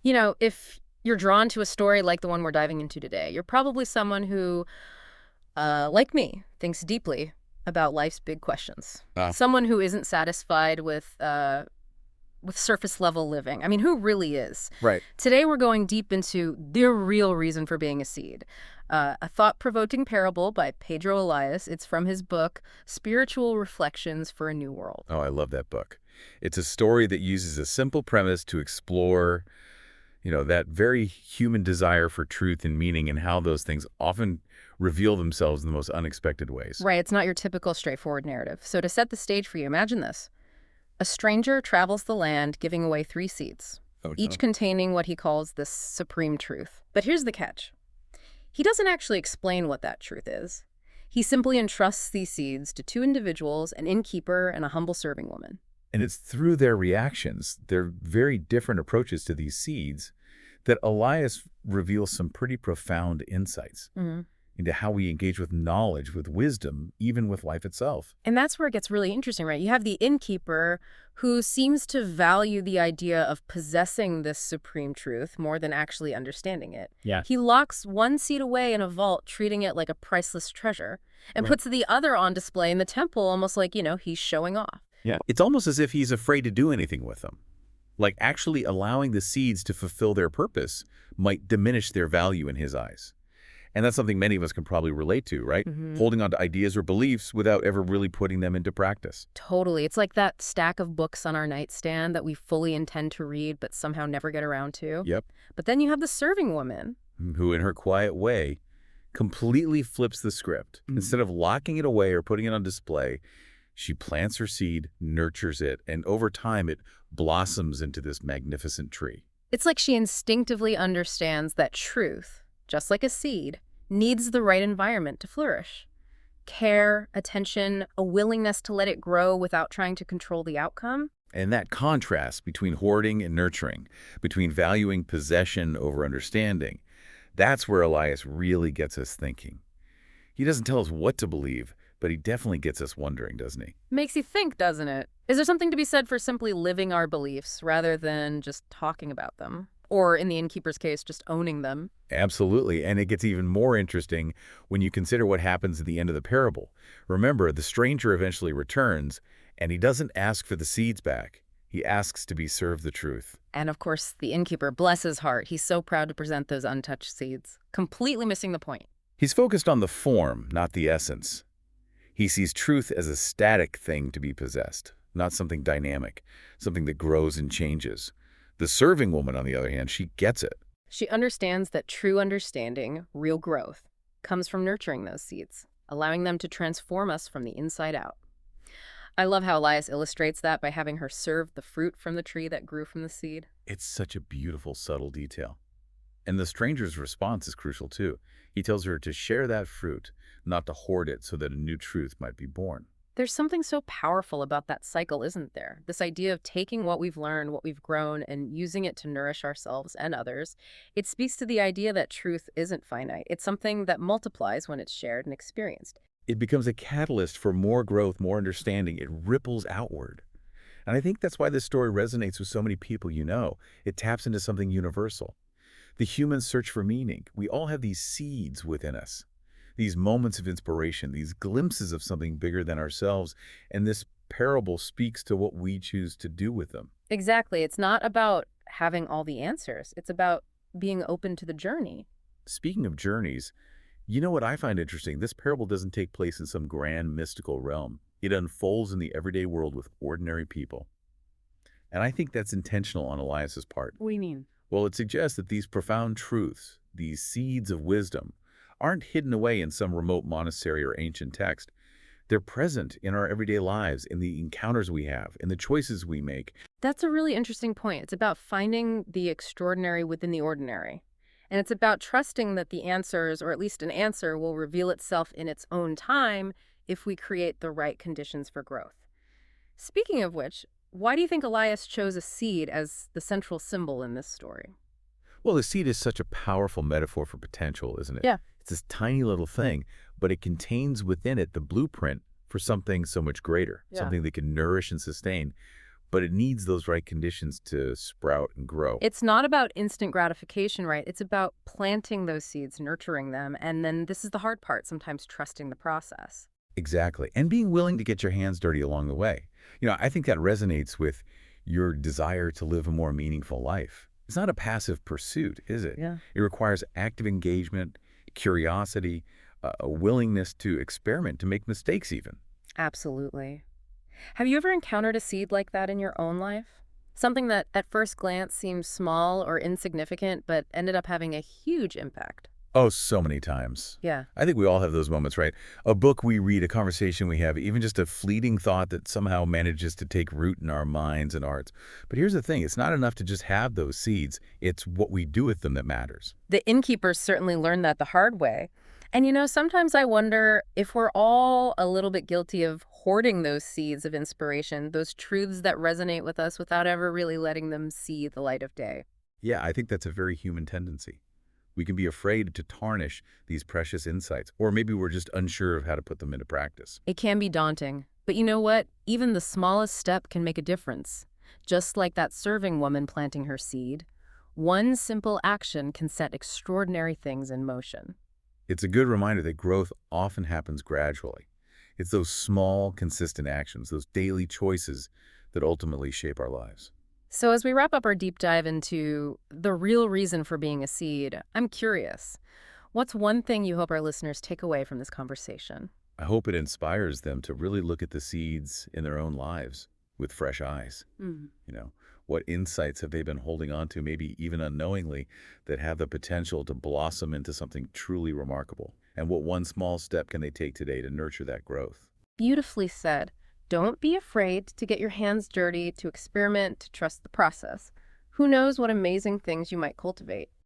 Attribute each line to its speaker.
Speaker 1: If you're drawn to a story like the one we're diving into today, you're probably someone who, like me, thinks deeply about life's big questions.
Speaker 2: Ah,
Speaker 1: Someone who isn't satisfied with surface level living. I mean, who really is?
Speaker 2: right.
Speaker 1: Today we're going deep into the real reason for being a seed. A thought-provoking parable by Pedro Elias. It's from his book, Spiritual Reflections for a New World.
Speaker 2: Oh, I love that book. It's a story that uses a simple premise to explore, that very human desire for truth and meaning and how those things often reveal themselves in the most unexpected ways.
Speaker 1: Right, it's not your typical straightforward narrative. So to set the stage for you, imagine this. A stranger travels the land giving away 3 seeds,
Speaker 2: Oh,
Speaker 1: each
Speaker 2: no.
Speaker 1: containing what he calls the supreme truth. But here's the catch. He doesn't actually explain what that truth is. He simply entrusts these seeds to 2 individuals, an innkeeper and a humble serving woman.
Speaker 2: And it's through their reactions, their very different approaches to these seeds, that Elias reveals some pretty profound insights
Speaker 1: Mhm.
Speaker 2: into how we engage with knowledge, with wisdom, even with life itself.
Speaker 1: And that's where it gets really interesting, right? You have the innkeeper who seems to value the idea of possessing this supreme truth more than actually understanding it.
Speaker 2: Yeah.
Speaker 1: He locks 1 seed away in a vault, treating it like a priceless treasure, and
Speaker 2: Right.
Speaker 1: puts the other on display in the temple, almost like, he's showing off.
Speaker 2: Yeah. It's almost as if he's afraid to do anything with them. Like actually allowing the seeds to fulfill their purpose might diminish their value in his eyes. And that's something many of us can probably relate to, right?
Speaker 1: Hmm.
Speaker 2: Holding on to ideas or beliefs without ever really putting them into practice.
Speaker 1: Totally. It's like that stack of books on our nightstand that we fully intend to read but somehow never get around to.
Speaker 2: Yep.
Speaker 1: But then you have the serving woman.
Speaker 2: Who, in her quiet way, completely flips the script. Instead of locking it away or putting it on display, she plants her seed, nurtures it, and over time it blossoms into this magnificent tree.
Speaker 1: It's like she instinctively understands that truth, just like a seed, needs the right environment to flourish. Care, attention, a willingness to let it grow without trying to control the outcome.
Speaker 2: And that contrast between hoarding and nurturing, between valuing possession over understanding, that's where Elias really gets us thinking. He doesn't tell us what to believe, but he definitely gets us wondering, doesn't he?
Speaker 1: Makes you think, doesn't it? Is there something to be said for simply living our beliefs rather than just talking about them? Or, in the innkeeper's case, just owning them?
Speaker 2: Absolutely, and it gets even more interesting when you consider what happens at the end of the parable. Remember, the stranger eventually returns, and he doesn't ask for the seeds back. He asks to be served the truth.
Speaker 1: And of course, the innkeeper, bless his heart, he's so proud to present those untouched seeds, completely missing the point.
Speaker 2: He's focused on the form, not the essence. He sees truth as a static thing to be possessed, not something dynamic, something that grows and changes. The serving woman, on the other hand, she gets it.
Speaker 1: She understands that true understanding, real growth, comes from nurturing those seeds, allowing them to transform us from the inside out. I love how Elias illustrates that by having her serve the fruit from the tree that grew from the seed.
Speaker 2: It's such a beautiful, subtle detail. And the stranger's response is crucial too. He tells her to share that fruit, not to hoard it so that a new truth might be born.
Speaker 1: There's something so powerful about that cycle, isn't there? This idea of taking what we've learned, what we've grown, and using it to nourish ourselves and others. It speaks to the idea that truth isn't finite. It's something that multiplies when it's shared and experienced.
Speaker 2: It becomes a catalyst for more growth, more understanding. It ripples outward. And I think that's why this story resonates with so many people you know. It taps into something universal. The human search for meaning. We all have these seeds within us, these moments of inspiration, these glimpses of something bigger than ourselves, and this parable speaks to what we choose to do with them.
Speaker 1: Exactly. It's not about having all the answers. It's about being open to the journey.
Speaker 2: Speaking of journeys, you know what I find interesting? This parable doesn't take place in some grand mystical realm. It unfolds in the everyday world with ordinary people. And I think that's intentional on Elias's part.
Speaker 1: What do you mean?
Speaker 2: Well, it suggests that these profound truths, these seeds of wisdom, aren't hidden away in some remote monastery or ancient text. They're present in our everyday lives, in the encounters we have, in the choices we make.
Speaker 1: That's a really interesting point. It's about finding the extraordinary within the ordinary. And it's about trusting that the answers, or at least an answer, will reveal itself in its own time if we create the right conditions for growth. Speaking of which, why do you think Elias chose a seed as the central symbol in this story?
Speaker 2: Well, the seed is such a powerful metaphor for potential, isn't it?
Speaker 1: Yeah.
Speaker 2: It's this tiny little thing, but it contains within it the blueprint for something so much greater,
Speaker 1: Yeah.
Speaker 2: something that can nourish and sustain. but it needs those right conditions to sprout and grow.
Speaker 1: It's not about instant gratification, right? It's about planting those seeds, nurturing them, and then this is the hard part, sometimes trusting the process.
Speaker 2: Exactly. And being willing to get your hands dirty along the way. I think that resonates with your desire to live a more meaningful life. It's not a passive pursuit, is it?
Speaker 1: Yeah.
Speaker 2: It requires active engagement, curiosity, a willingness to experiment, to make mistakes even.
Speaker 1: Absolutely. Have you ever encountered a seed like that in your own life? Something that at first glance seems small or insignificant, but ended up having a huge impact.
Speaker 2: Oh, so many times.
Speaker 1: Yeah.
Speaker 2: I think we all have those moments, right? A book we read, a conversation we have, even just a fleeting thought that somehow manages to take root in our minds and hearts. But here's the thing, it's not enough to just have those seeds. It's what we do with them that matters.
Speaker 1: The innkeepers certainly learned that the hard way. And sometimes I wonder if we're all a little bit guilty of hoarding those seeds of inspiration, those truths that resonate with us without ever really letting them see the light of day.
Speaker 2: Yeah, I think that's a very human tendency. We can be afraid to tarnish these precious insights, or maybe we're just unsure of how to put them into practice.
Speaker 1: It can be daunting, but you know what? Even the smallest step can make a difference. Just like that serving woman planting her seed, one simple action can set extraordinary things in motion.
Speaker 2: It's a good reminder that growth often happens gradually. It's those small, consistent actions, those daily choices that ultimately shape our lives.
Speaker 1: So as we wrap up our deep dive into the real reason for being a seed, I'm curious, what's one thing you hope our listeners take away from this conversation?
Speaker 2: I hope it inspires them to really look at the seeds in their own lives with fresh eyes.
Speaker 1: Mm.
Speaker 2: You know, what insights have they been holding on to, maybe even unknowingly, that have the potential to blossom into something truly remarkable? And what one small step can they take today to nurture that growth?
Speaker 1: Beautifully said. Don't be afraid to get your hands dirty, to experiment, to trust the process. Who knows what amazing things you might cultivate?